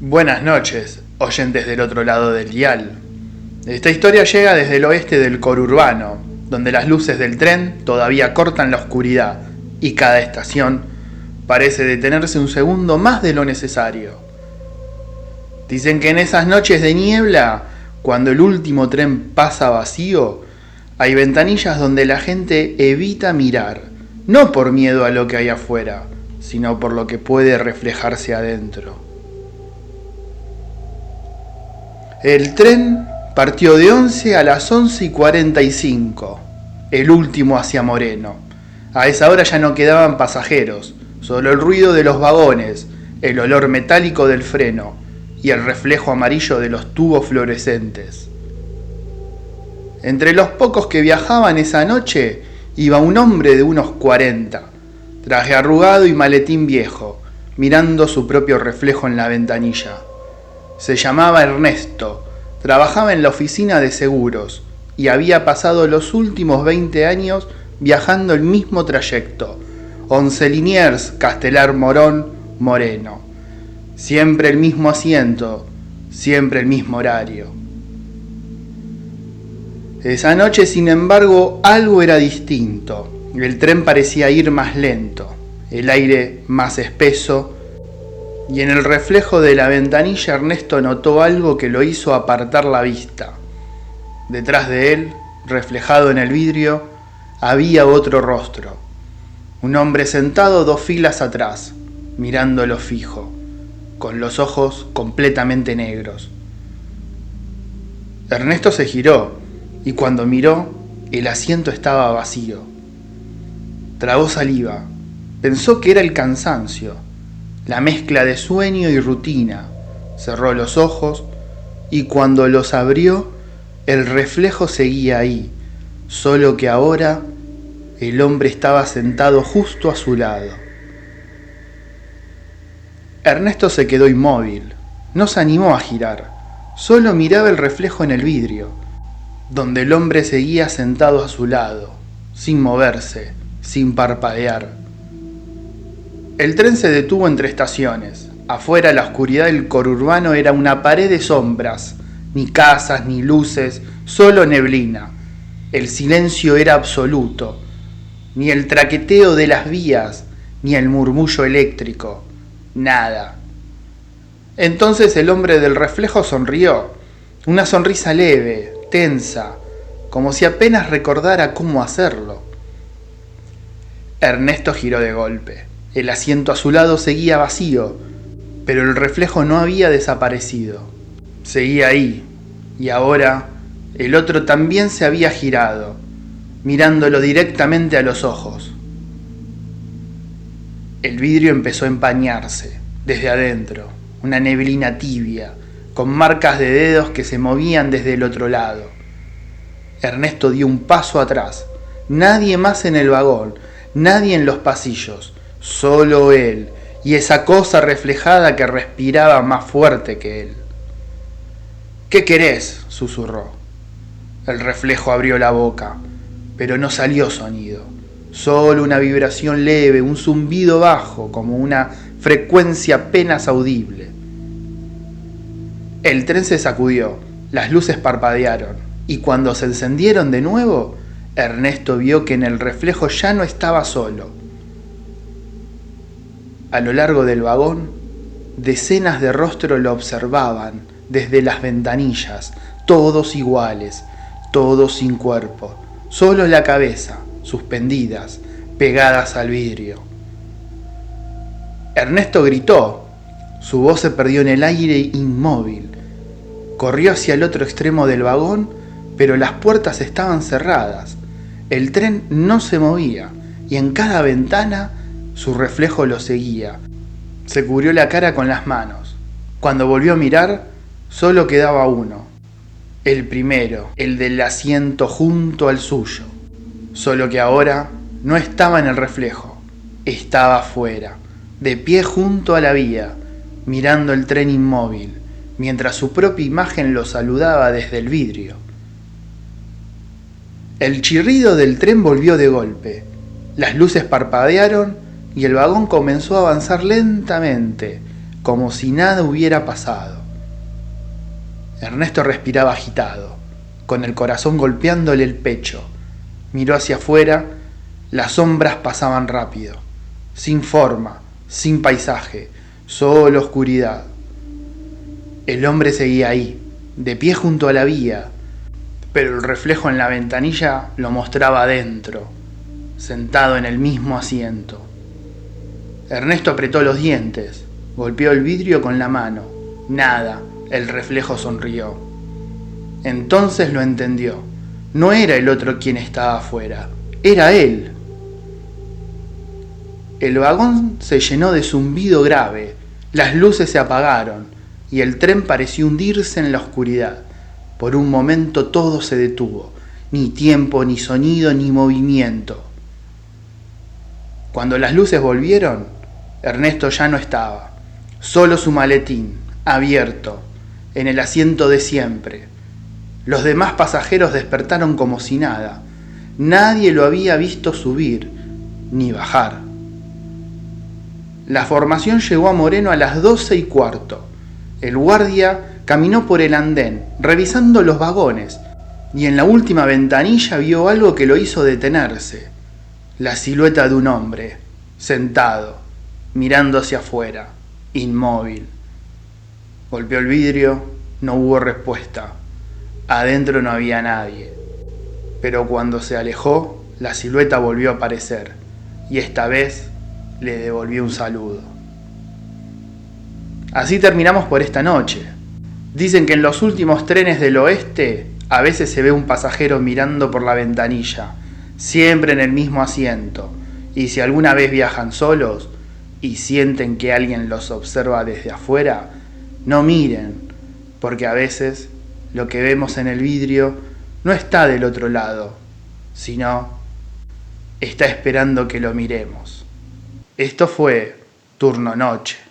Buenas noches, oyentes del otro lado del dial. Esta historia llega desde el oeste del conurbano, donde las luces del tren todavía cortan la oscuridad y cada estación parece detenerse un segundo más de lo necesario. Dicen que en esas noches de niebla, cuando el último tren pasa vacío, hay ventanillas donde la gente evita mirar, no por miedo a lo que hay afuera, sino por lo que puede reflejarse adentro. El tren partió de 11 a las 11:45, el último hacia Moreno. A esa hora ya no quedaban pasajeros, solo el ruido de los vagones, el olor metálico del freno y el reflejo amarillo de los tubos fluorescentes. Entre los pocos que viajaban esa noche iba un hombre de unos 40, traje arrugado y maletín viejo, mirando su propio reflejo en la ventanilla. Se llamaba Ernesto, trabajaba en la oficina de seguros y había pasado los últimos 20 años viajando el mismo trayecto, 11 Liniers, Castelar Morón, Moreno. Siempre el mismo asiento, siempre el mismo horario. Esa noche, sin embargo, algo era distinto. El tren parecía ir más lento, el aire más espeso, y en el reflejo de la ventanilla Ernesto notó algo que lo hizo apartar la vista. Detrás de él, reflejado en el vidrio, había otro rostro. Un hombre sentado 2 filas atrás, mirándolo fijo, con los ojos completamente negros. Ernesto se giró, y cuando miró, el asiento estaba vacío. Tragó saliva, pensó que era el cansancio, la mezcla de sueño y rutina. Cerró los ojos y cuando los abrió, el reflejo seguía ahí, solo que ahora el hombre estaba sentado justo a su lado. Ernesto se quedó inmóvil, no se animó a girar, solo miraba el reflejo en el vidrio, donde el hombre seguía sentado a su lado, sin moverse, sin parpadear. El tren se detuvo entre estaciones. Afuera la oscuridad del conurbano era una pared de sombras, ni casas ni luces, solo neblina. El silencio era absoluto, ni el traqueteo de las vías, ni el murmullo eléctrico, nada. Entonces el hombre del reflejo sonrió, una sonrisa leve, tensa, como si apenas recordara cómo hacerlo. Ernesto giró de golpe. El asiento a su lado seguía vacío, pero el reflejo no había desaparecido. Seguía ahí, y ahora el otro también se había girado, mirándolo directamente a los ojos. El vidrio empezó a empañarse, desde adentro, una neblina tibia, con marcas de dedos que se movían desde el otro lado. Ernesto dio un paso atrás, nadie más en el vagón, nadie en los pasillos, solo él y esa cosa reflejada que respiraba más fuerte que él. ¿Qué querés?, susurró. El reflejo abrió la boca, pero no salió sonido, solo una vibración leve, un zumbido bajo, como una frecuencia apenas audible. El tren se sacudió, las luces parpadearon, y cuando se encendieron de nuevo, Ernesto vio que en el reflejo ya no estaba solo. A lo largo del vagón, decenas de rostros lo observaban desde las ventanillas, todos iguales, todos sin cuerpo, solo la cabeza, suspendidas, pegadas al vidrio. Ernesto gritó, su voz se perdió en el aire inmóvil. Corrió hacia el otro extremo del vagón, pero las puertas estaban cerradas. El tren no se movía y en cada ventana su reflejo lo seguía. Se cubrió la cara con las manos. Cuando volvió a mirar, solo quedaba uno. El primero, el del asiento junto al suyo. Solo que ahora no estaba en el reflejo, estaba afuera, de pie junto a la vía, mirando el tren inmóvil, mientras su propia imagen lo saludaba desde el vidrio. El chirrido del tren volvió de golpe. Las luces parpadearon y el vagón comenzó a avanzar lentamente, como si nada hubiera pasado. Ernesto respiraba agitado, con el corazón golpeándole el pecho. Miró hacia afuera, las sombras pasaban rápido, sin forma, sin paisaje, solo oscuridad. El hombre seguía ahí, de pie junto a la vía, pero el reflejo en la ventanilla lo mostraba adentro, sentado en el mismo asiento. Ernesto apretó los dientes, golpeó el vidrio con la mano. Nada, el reflejo sonrió. Entonces lo entendió. No era el otro quien estaba afuera, era él. El vagón se llenó de zumbido grave, las luces se apagaron y el tren pareció hundirse en la oscuridad. Por un momento todo se detuvo, ni tiempo, ni sonido, ni movimiento. Cuando las luces volvieron, Ernesto ya no estaba, solo su maletín, abierto, en el asiento de siempre. Los demás pasajeros despertaron como si nada. Nadie lo había visto subir, ni bajar. La formación llegó a Moreno a las 12:15. El guardia caminó por el andén, revisando los vagones, y en la última ventanilla vio algo que lo hizo detenerse. La silueta de un hombre, sentado, mirando hacia afuera, inmóvil. Golpeó el vidrio, no hubo respuesta. Adentro no había nadie. Pero cuando se alejó, la silueta volvió a aparecer, y esta vez le devolvió un saludo. Así terminamos por esta noche. Dicen que en los últimos trenes del oeste a veces se ve un pasajero mirando por la ventanilla, siempre en el mismo asiento, y si alguna vez viajan solos y sienten que alguien los observa desde afuera, no miren, porque a veces lo que vemos en el vidrio no está del otro lado, sino está esperando que lo miremos. Esto fue Turno Noche.